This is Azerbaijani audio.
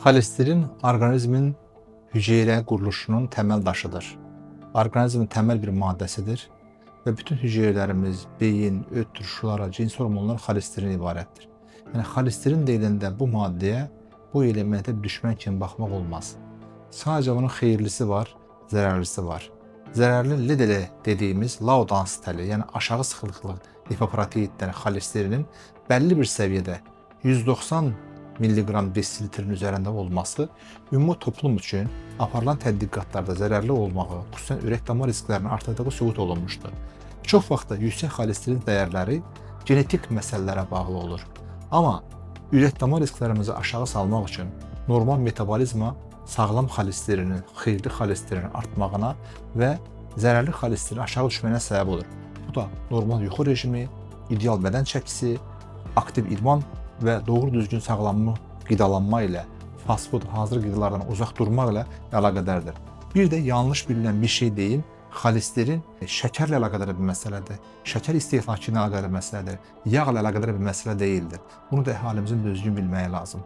Xolesterin orqanizmin hüceyrə quruluşunun təməl daşıdır. Orqanizmin təməl bir maddəsidir və bütün hüceyrələrimiz, beyin, ötür, şulara, cins hormonlar xolesterin ibarətdir. Yəni xolesterin deyiləndə bu maddəyə, bu elementə düşmən kimi baxmaq olmaz. Sadəcə bunun xeyirlisi var, zərərlisi var. Zərərli LDL dediyimiz low-density, yəni aşağı sıxlıqlı lipoproteinlərin xolesterinin bəlli bir səviyyədə 190 milliqram desilitrin üzərində olması ümumi toplum üçün aparılan tədqiqatlarda zərərli olmağı, xüsusən ürək-damar risklərinin artdığı sübut olunmuşdur. Çox vaxt da yüksək xolesterin dəyərləri genetik məsələlərə bağlı olur. Amma ürək-damar risklərimizi aşağı salmaq üçün normal metabolizma sağlam xolesterinin, xeyirli xolesterinin artmağına və zərərli xolesterin aşağı düşməyinə səbəb olur. Bu da normal yuxu rejimi, ideal bədən çəkisi, aktiv idman və doğru düzgün sağlamlıq qidalanma ilə, fast food, hazır qidalardan uzaq durmaq ilə əlaqədardır. Bir də yanlış bilinən bir şey deyim, xolesterin şəkərlə əlaqədar bir məsələdir. Şəkər istehlakı ilə əlaqədar bir məsələdir. Yağla əlaqədar bir məsələ deyildir. Bunu da əhalimizin düzgün bilməyi lazım.